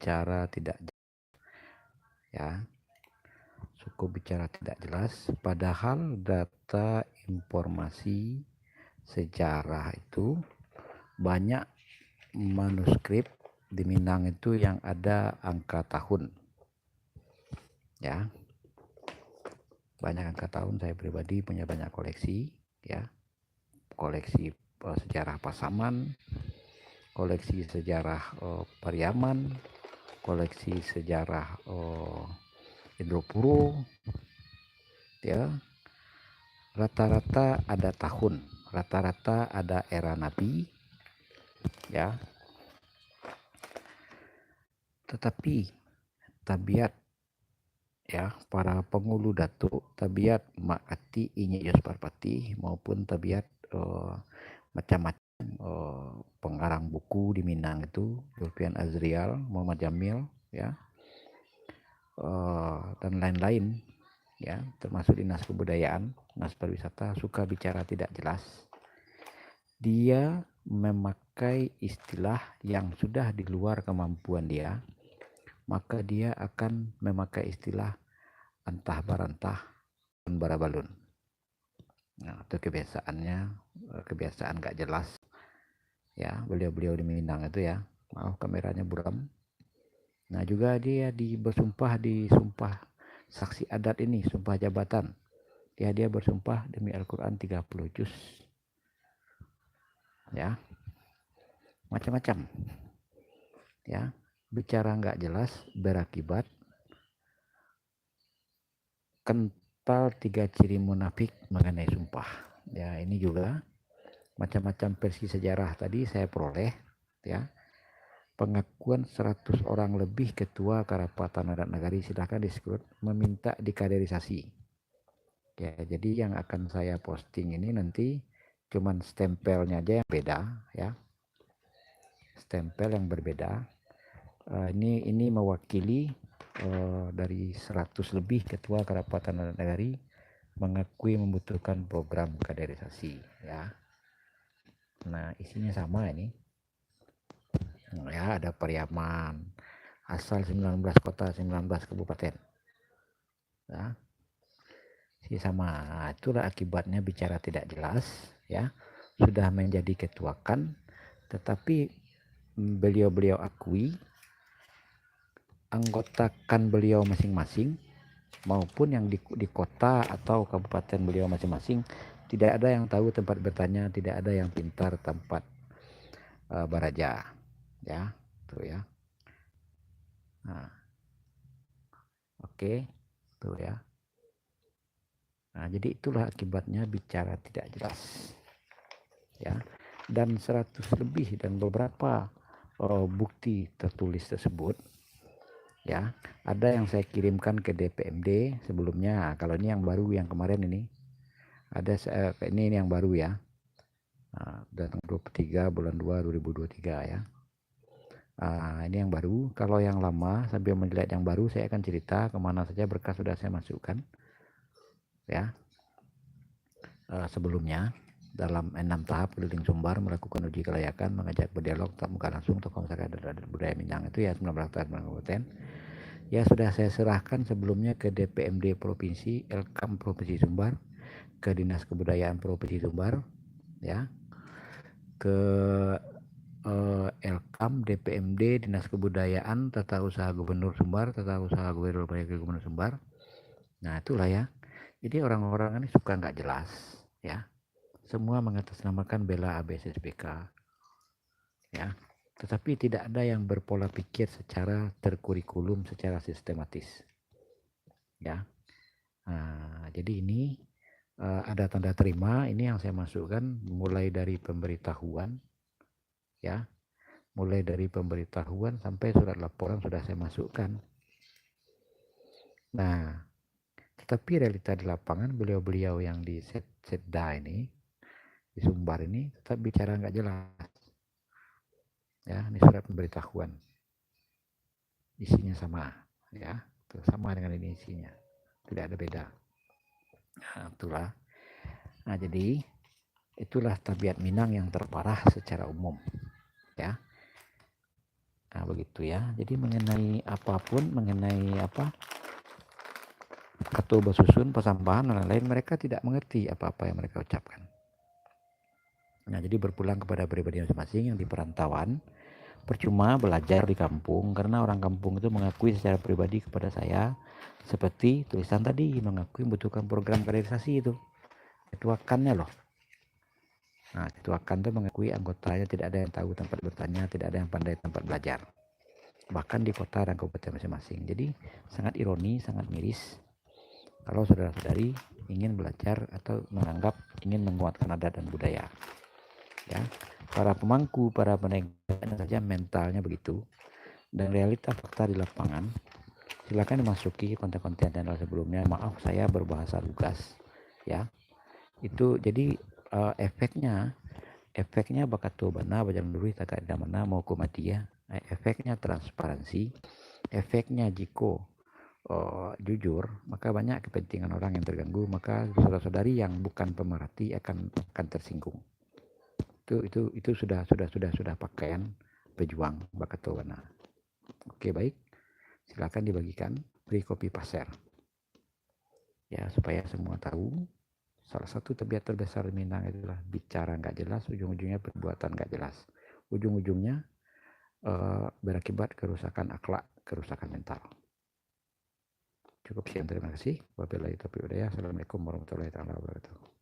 bicara tidak ya, suku bicara tidak jelas, padahal data informasi sejarah itu banyak manuskrip di Minang itu yang ada angka tahun ya, banyak angka tahun. Saya pribadi punya banyak koleksi ya, koleksi sejarah Pasaman, koleksi sejarah Pariaman, koleksi sejarah Indropuro ya. Rata-rata ada tahun, rata-rata ada era Nabi ya. Tetapi tabiat ya para pengulu datuk, tabiat Mak Ati Inyi Yos Parpati maupun tabiat macam-macam pengarang buku di Minang itu, Zulfian Azrial, Muhammad Jamil ya, dan lain-lain ya, termasuk dinas kebudayaan, dinas pariwisata, suka bicara tidak jelas. Dia memakai istilah yang sudah di luar kemampuan dia, maka dia akan memakai istilah antah barantah dan barabalun. Nah, itu kebiasaan gak jelas ya beliau-beliau di Minang itu ya. Maaf kameranya buram. Nah juga dia bersumpah di sumpah saksi adat ini, sumpah jabatan. Dia bersumpah demi Al-Quran 30 juz. Ya, macam-macam. Ya, bicara nggak jelas berakibat kental 3 ciri munafik mengenai sumpah. Ya, ini juga macam-macam versi sejarah tadi saya peroleh ya. Pengakuan 100 orang lebih ketua Karapatan Adat Nagari, silahkan disebut, meminta dikaderisasi. Ya, jadi yang akan saya posting ini nanti cuman stempelnya aja yang beda ya. Stempel yang berbeda. Ini mewakili dari 100 lebih ketua Karapatan Adat Nagari mengakui membutuhkan program kaderisasi ya. Nah, isinya sama ini. Ya, ada Pariaman, asal 19 kota, 19 kabupaten. Ya. Sama, itulah akibatnya bicara tidak jelas ya. Sudah menjadi ketuakan, tetapi beliau-beliau akui anggotakan beliau masing-masing maupun yang di kota atau kabupaten beliau masing-masing tidak ada yang tahu tempat bertanya, tidak ada yang pintar tempat baraja ya, tuh ya. Nah, oke, tuh ya. Nah, jadi itulah akibatnya bicara tidak jelas ya. Dan 100 lebih dan beberapa bukti tertulis tersebut ya, ada yang saya kirimkan ke DPMD sebelumnya. Kalau ini yang baru, yang kemarin ini ada ini yang baru ya. Nah, dan 23 bulan 2 2023 ya. Ini yang baru. Kalau yang lama, sambil melihat yang baru, saya akan cerita kemana saja berkas sudah saya masukkan ya. Sebelumnya dalam 6 tahap keliling Sumbar melakukan uji kelayakan, mengajak berdialog tatap muka langsung tokoh masyarakat dan budaya Minang itu ya 19 kabupaten. Ya sudah saya serahkan sebelumnya ke DPMD Provinsi, Elkam Provinsi Sumbar, ke Dinas Kebudayaan Provinsi Sumbar, ya, ke Elkam, DPMD, Dinas Kebudayaan, Tata Usaha Gubernur Sumbar, Tata Usaha Gubernur Sumbar. Nah itulah ya. Jadi orang-orang ini suka nggak jelas, ya. Semua mengatasnamakan bela ABSSPK, ya. Tetapi tidak ada yang berpola pikir secara terkurikulum, secara sistematis, ya. Nah, jadi ini ada tanda terima. Ini yang saya masukkan mulai dari pemberitahuan, ya, mulai dari pemberitahuan sampai surat laporan sudah saya masukkan. Nah, tetapi realita di lapangan beliau-beliau yang di Setda ini, di Sumbar ini tetap bicara nggak jelas. Ya, ini surat pemberitahuan, isinya sama, ya, sama dengan ini isinya, tidak ada beda. Nah, itulah. Nah, jadi itulah tabiat Minang yang terparah secara umum, ya. Nah, begitu ya. Jadi mengenai apapun, mengenai apa atau basusun, pesambahan dan lain-lain, mereka tidak mengerti apa-apa yang mereka ucapkan. Nah, jadi berpulang kepada pribadi masing-masing yang di perantauan, percuma belajar di kampung karena orang kampung itu mengakui secara pribadi kepada saya seperti tulisan tadi, mengakui membutuhkan program kaderisasi itu. Ketuakannya loh. Nah, ketuakan itu mengakui anggotanya tidak ada yang tahu tempat bertanya, tidak ada yang pandai tempat belajar. Bahkan di kota dan kabupaten masing-masing. Jadi sangat ironi, sangat miris kalau saudara-saudari ingin belajar atau menganggap ingin menguatkan adat dan budaya. Ya, para pemangku, para penegak saja mentalnya begitu. Dan realita fakta di lapangan, silakan dimasuki konten-konten channel sebelumnya. Maaf saya berbahasa lugas, ya. Itu jadi efeknya bakat bana bajang duri takak mana mau komati ya. Efeknya transparansi, efeknya jiko jujur, maka banyak kepentingan orang yang terganggu, maka saudara-saudari yang bukan pemerhati akan tersinggung. Itu sudah pakaian pejuang bakat wana. Oke, baik. Silakan dibagikan, beri copy pasir. Ya, supaya semua tahu. Salah satu tabiat terbesar Minang adalah bicara nggak jelas, ujung-ujungnya perbuatan nggak jelas. Ujung-ujungnya berakibat kerusakan akhlak, kerusakan mental. Cukup sekian, terima kasih. Wabillahi taufiq wal hidayah. Assalamualaikum warahmatullahi wabarakatuh.